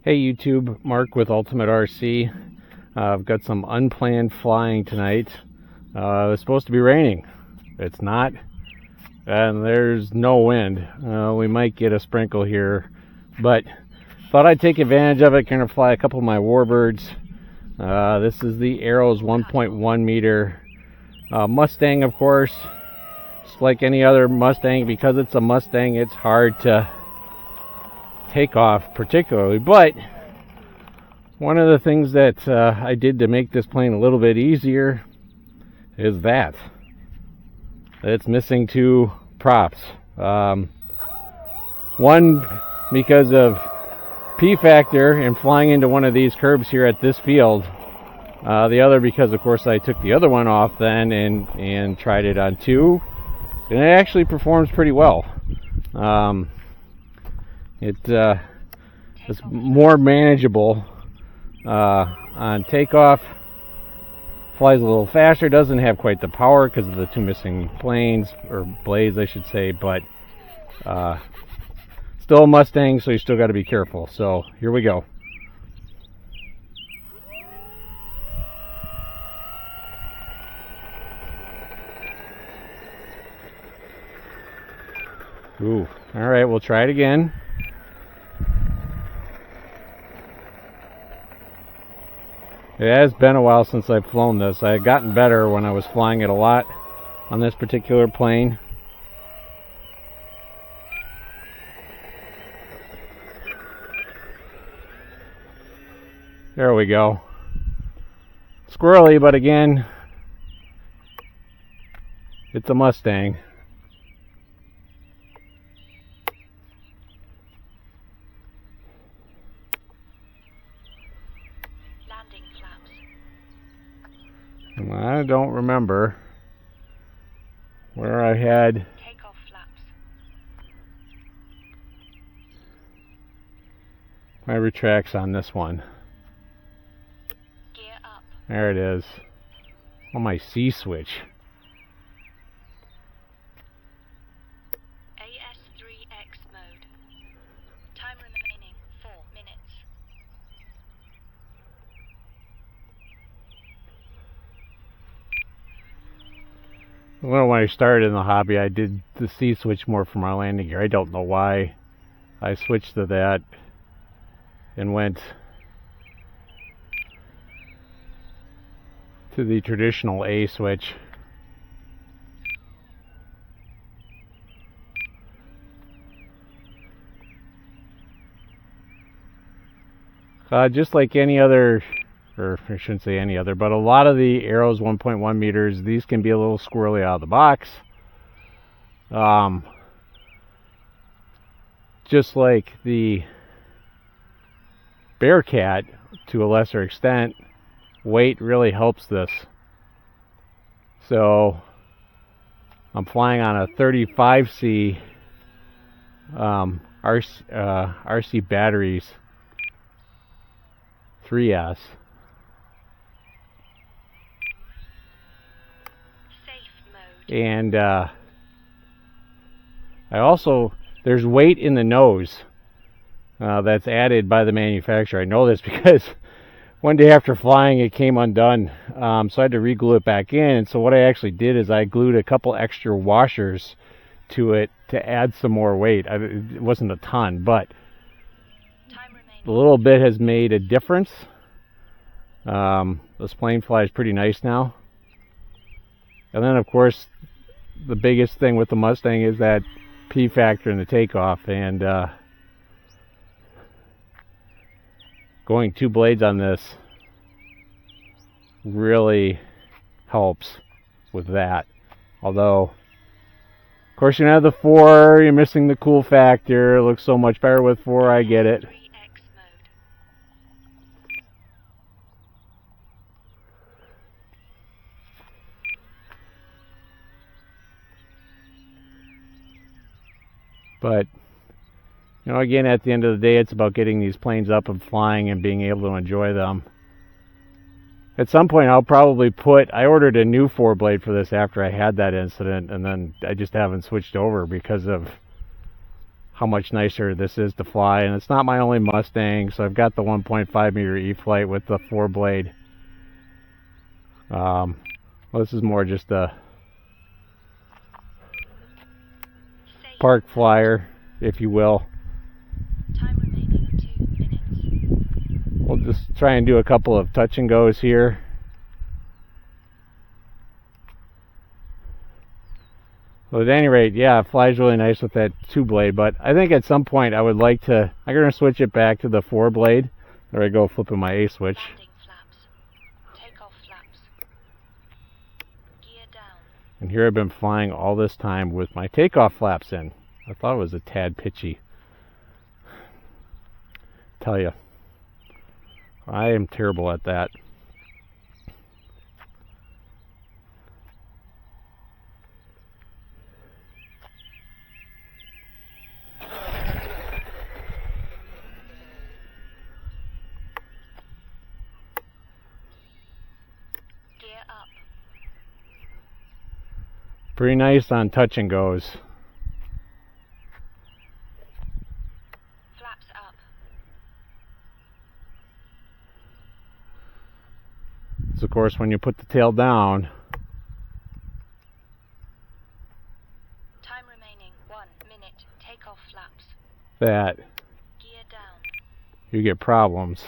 Hey YouTube, Mark with Ultimate RC. I've got some unplanned flying tonight. It was supposed to be raining. It's not, and there's no wind. We might get a sprinkle here, but thought I'd take advantage of it. Gonna fly a couple of my warbirds. This is the Arrows 1.1 meter Mustang, of course. Just like any other Mustang, because it's a Mustang, it's hard to take off particularly, but one of the things that I did to make this plane a little bit easier is that it's missing two props. One because of P factor and flying into one of these curbs here at this field. The other because of course I took the other one off then and tried it on two, and it actually performs pretty well. It's more manageable on takeoff, flies a little faster, doesn't have quite the power because of the two missing planes, or blades I should say, but still a Mustang, so you still got to be careful. So here we go. Ooh, all right, we'll try it again. It has been a while since I've flown this. I had gotten better when I was flying it a lot on this particular plane. There we go. Squirrely, but again, it's a Mustang. I don't remember where I had takeoff flaps. My retracts on this one. Gear up. There it is. On my C switch. AS3X mode. Time remaining 4 minutes. Well, when I started in the hobby, I did the C switch more for my landing gear. I don't know why I switched to that and went to the traditional A switch. Just like any other, or I shouldn't say any other, but a lot of the Arrows 1.1 meters, these can be a little squirrely out of the box. Just like the Bearcat, to a lesser extent, weight really helps this. So I'm flying on a 35C RC batteries 3S. And I also, there's weight in the nose that's added by the manufacturer. I know this because one day after flying it came undone, so I had to re-glue it back in. And so what I actually did is I glued a couple extra washers to it to add some more weight. It wasn't a ton, but a little bit has made a difference. This plane flies pretty nice now. And then of course the biggest thing with the Mustang is that P factor in the takeoff, and going two blades on this really helps with that. Although of course you have the 4, you're missing the cool factor. It looks so much better with 4, I get it. But, you know, again, at the end of the day, it's about getting these planes up and flying and being able to enjoy them. At some point, I'll probably I ordered a new 4-blade for this after I had that incident, and then I just haven't switched over because of how much nicer this is to fly. And it's not my only Mustang, so I've got the 1.5 meter E-flite with the 4-blade. Well, this is more just a park flyer, if you will. Time remaining 2 minutes. We'll just try and do a couple of touch and goes here. Well, at any rate, yeah, it flies really nice with that 2-blade, but I think at some point I would like to, I'm going to switch it back to the 4-blade. There I go, flipping my A switch. Landing flaps. Takeoff flaps. Gear down. And here I've been flying all this time with my takeoff flaps in. I thought it was a tad pitchy. Tell you, I am terrible at that. Gear up. Pretty nice on touch and goes. Flaps up. So of course when you put the tail down, Time remaining 1 minute. Takeoff flaps. that Gear down. you get problems.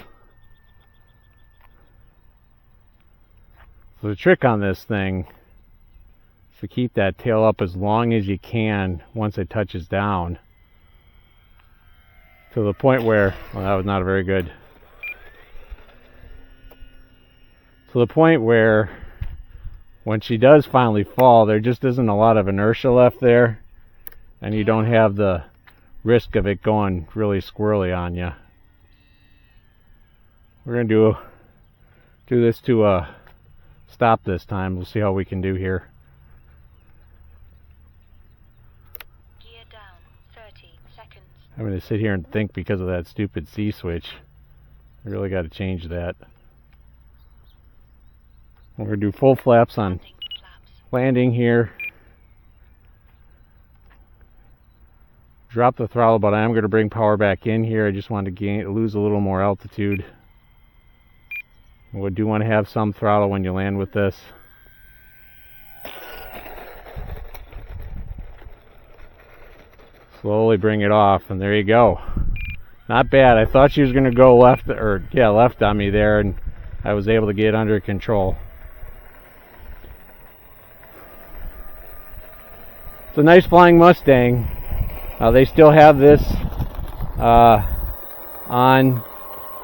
So the trick on this thing is to keep that tail up as long as you can once it touches down, to the point where, well, that was not a very good, to the point where when she does finally fall, there just isn't a lot of inertia left there, and you don't have the risk of it going really squirrely on you. We're going to do this to a stop this time. We'll see how we can do here. Gear down. 30 seconds. I'm going to sit here and think because of that stupid C switch. I really got to change that. We're going to do full flaps on Landing flaps. landing here. Drop the throttle, but I am going to bring power back in here. I just want to lose a little more altitude. We do want to have some throttle when you land with this. Slowly bring it off, and there you go. Not bad. I thought she was going to go left, or yeah, left on me there, and I was able to get under control. It's a nice flying Mustang. They still have this on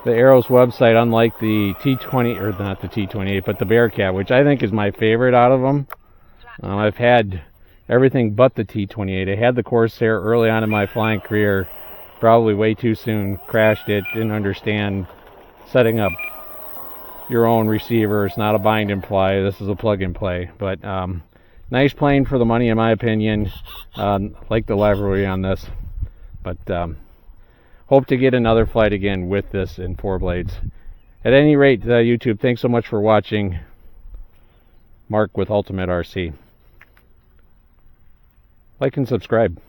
the Arrows website, unlike the T20, or not the T28, but the Bearcat, which I think is my favorite out of them. I've had everything but the T28. I had the Corsair early on in my flying career, probably way too soon, crashed it, didn't understand setting up your own receiver. It's not a bind and fly, this is a plug and play. But nice plane for the money in my opinion. Like the livery on this, but hope to get another flight again with this in 4 blades. At any rate, YouTube, thanks so much for watching. Mark with Ultimate RC. Like and subscribe.